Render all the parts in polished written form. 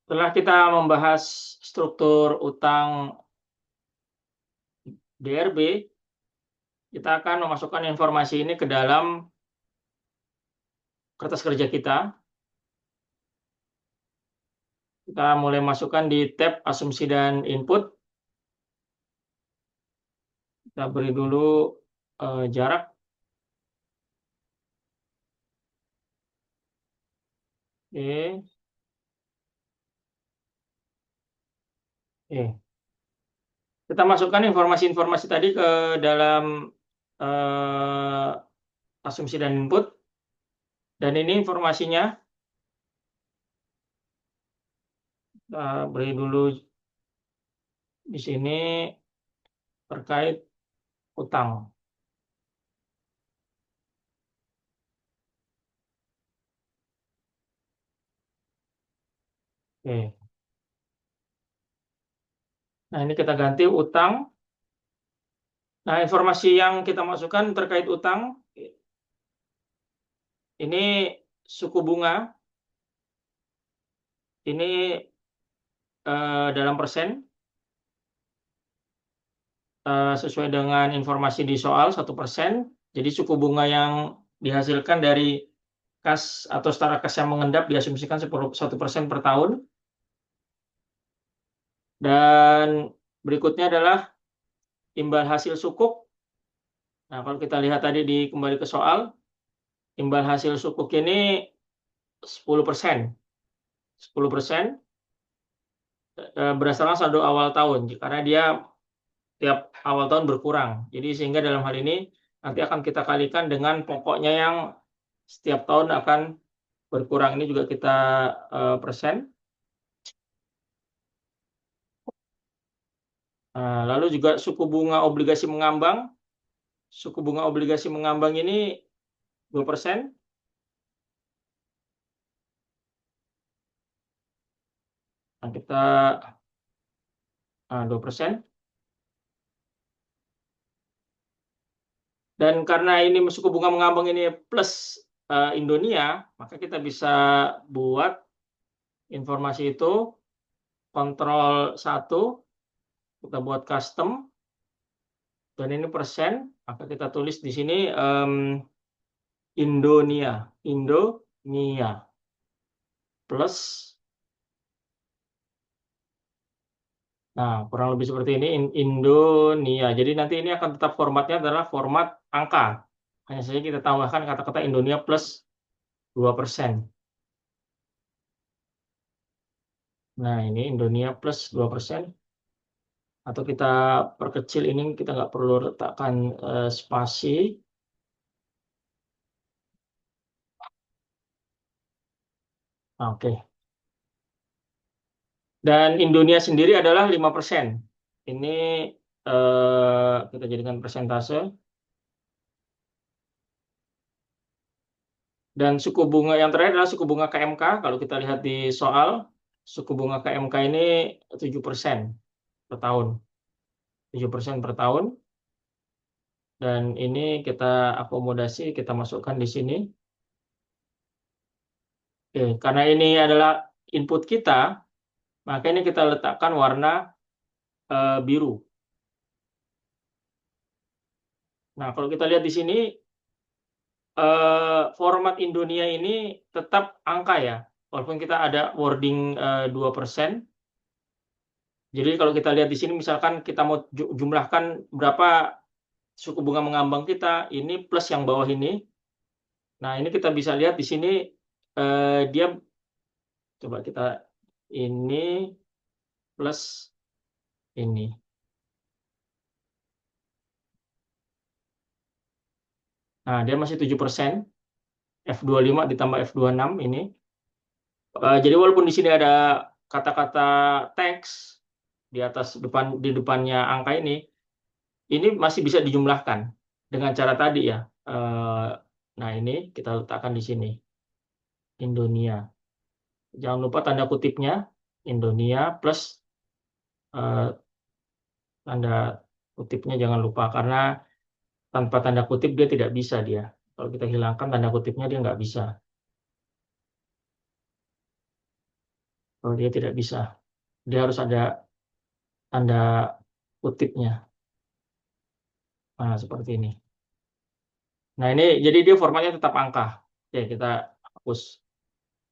Setelah kita membahas struktur utang DRB, kita akan memasukkan informasi ini ke dalam kertas kerja kita. Kita mulai masukkan di tab asumsi dan input. Kita beri dulu jarak. Oke. Oke. Kita masukkan informasi-informasi tadi ke dalam asumsi dan input. Dan ini informasinya. Kita beri dulu di sini terkait utang. Oke. Nah, ini kita ganti utang. Nah, informasi yang kita masukkan terkait utang, ini suku bunga, ini dalam persen, sesuai dengan informasi di soal 1%. Jadi suku bunga yang dihasilkan dari kas atau setara kas yang mengendap diasumsikan 1% per tahun. Dan berikutnya adalah imbal hasil sukuk. Nah, kalau kita lihat tadi kembali ke soal, imbal hasil sukuk ini 10%. 10% berdasarkan saldo awal tahun, karena dia tiap awal tahun berkurang. Jadi sehingga dalam hal ini nanti akan kita kalikan dengan pokoknya yang setiap tahun akan berkurang. Ini juga kita persen. Lalu juga suku bunga obligasi mengambang. Suku bunga obligasi mengambang ini 2%. Nah, kita 2%. Dan karena ini suku bunga mengambang ini plus Indonia, maka kita bisa buat informasi itu kontrol 1, kita buat custom, dan ini persen, maka kita tulis di sini Indonia plus. Nah, kurang lebih seperti ini, Indonia. Jadi nanti ini akan tetap formatnya adalah format angka. Hanya saja kita tambahkan kata-kata Indonia plus 2%. Nah, ini Indonia plus 2%. Atau kita perkecil ini, kita nggak perlu letakkan spasi. Oke. Dan Indonia sendiri adalah 5%. Ini kita jadikan persentase. Dan suku bunga yang terakhir adalah suku bunga KMK. Kalau kita lihat di soal, suku bunga KMK ini 7% per tahun. 7% per tahun. Dan ini kita akomodasi, kita masukkan di sini. Oke, karena ini adalah input kita, maka ini kita letakkan warna biru. Nah, kalau kita lihat di sini, format Indonia ini tetap angka ya, walaupun kita ada wording 2%. Jadi kalau kita lihat di sini, misalkan kita mau jumlahkan berapa suku bunga mengambang kita, ini plus yang bawah ini. Nah, ini kita bisa lihat di sini, dia, coba kita, ini plus ini. Nah, dia masih 7%. F25 ditambah F26 ini. Jadi walaupun di sini ada kata-kata teks di atas di depannya angka ini masih bisa dijumlahkan dengan cara tadi ya. Nah, ini kita letakkan di sini. Indonia. Jangan lupa tanda kutipnya Indonia plus tanda kutipnya jangan lupa, karena tanpa tanda kutip dia tidak bisa dia. Kalau kita hilangkan tanda kutipnya dia nggak bisa. Kalau dia tidak bisa, dia harus ada tanda kutipnya. Nah, seperti ini. Nah, ini jadi dia formatnya tetap angka. Oke, kita hapus.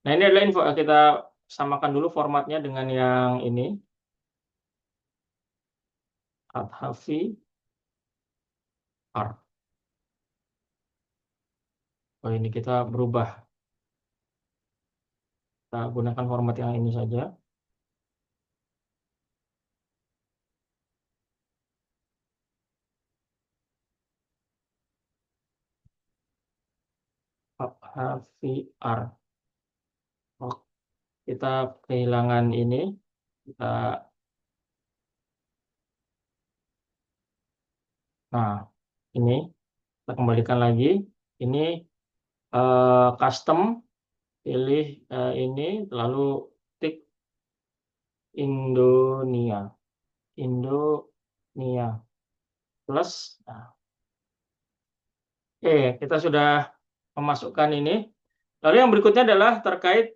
Nah, ini adalah info, kita samakan dulu formatnya dengan yang ini. Adhafi R. Oh, ini kita berubah. Kita gunakan format yang ini saja. Adhafi R. Oh, kita kehilangan ini. Kita, nah, ini kita kembalikan lagi. Ini custom, pilih ini, lalu tik Indonesia. Indonesia plus. Nah, oke, kita sudah memasukkan ini. Lalu yang berikutnya adalah terkait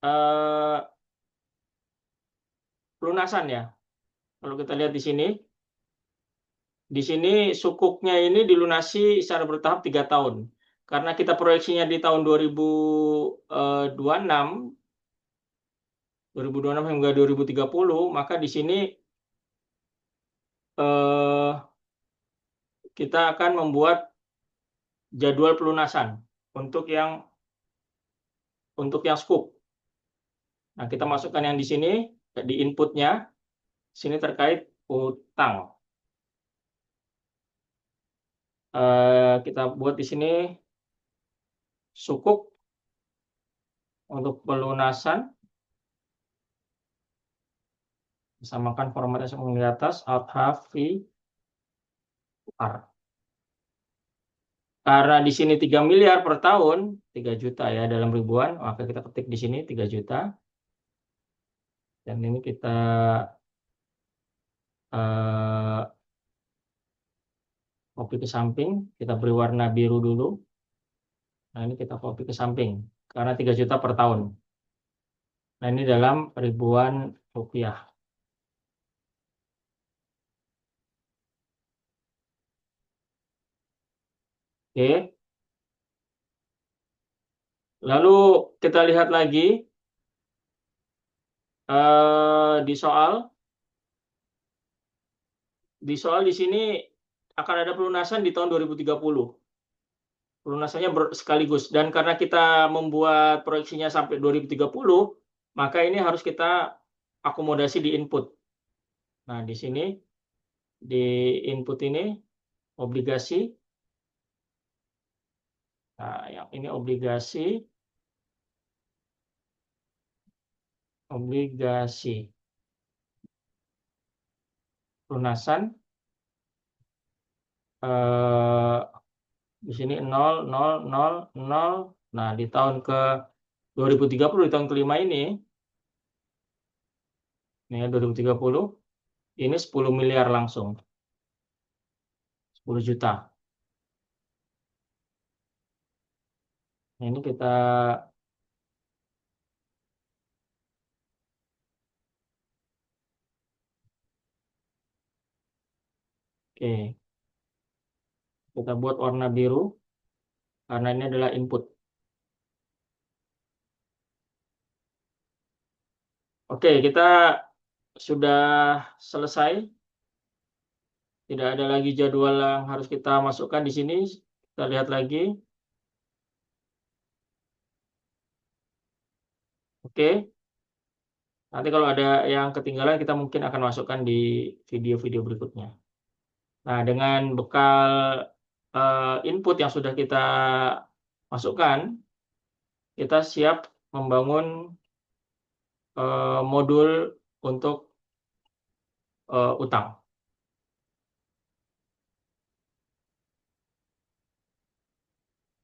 eh, pelunasan ya. Kalau kita lihat di sini sukuknya ini dilunasi secara bertahap 3 tahun. Karena kita proyeksinya di tahun 2026 hingga 2030, maka di sini eh, kita akan membuat jadwal pelunasan untuk yang scoop. Nah, kita masukkan yang di sini di inputnya. Sini terkait utang. Kita buat di sini sukuk untuk pelunasan. Samakan formatnya seperti di atas, Adhafi R. Karena di sini 3 miliar per tahun, 3 juta ya dalam ribuan, maka kita ketik di sini 3 juta. Dan ini kita eh, copy ke samping, kita beri warna biru dulu. Nah, ini kita copy ke samping, karena 3 juta per tahun. Nah, ini dalam ribuan rupiah. Oke. Lalu kita lihat lagi di soal. Di soal di sini akan ada pelunasan di tahun 2030. Pelunasannya sekaligus. Dan karena kita membuat proyeksinya sampai 2030, maka ini harus kita akomodasi di input. Nah, di sini, di input ini, obligasi. Nah, yang ini obligasi. Obligasi. Pelunasan. Di sini 0, 0, 0, 0. Nah, di tahun ke 2030, di tahun kelima ini 2030, ini 10 miliar langsung. 10 juta. Nah, ini kita oke. Kita buat warna biru karena ini adalah input. Oke, kita sudah selesai. Tidak ada lagi jadwal yang harus kita masukkan di sini. Kita lihat lagi. Oke. Nanti kalau ada yang ketinggalan, kita mungkin akan masukkan di video-video berikutnya. Nah, dengan bekal input yang sudah kita masukkan, kita siap membangun modul untuk utang.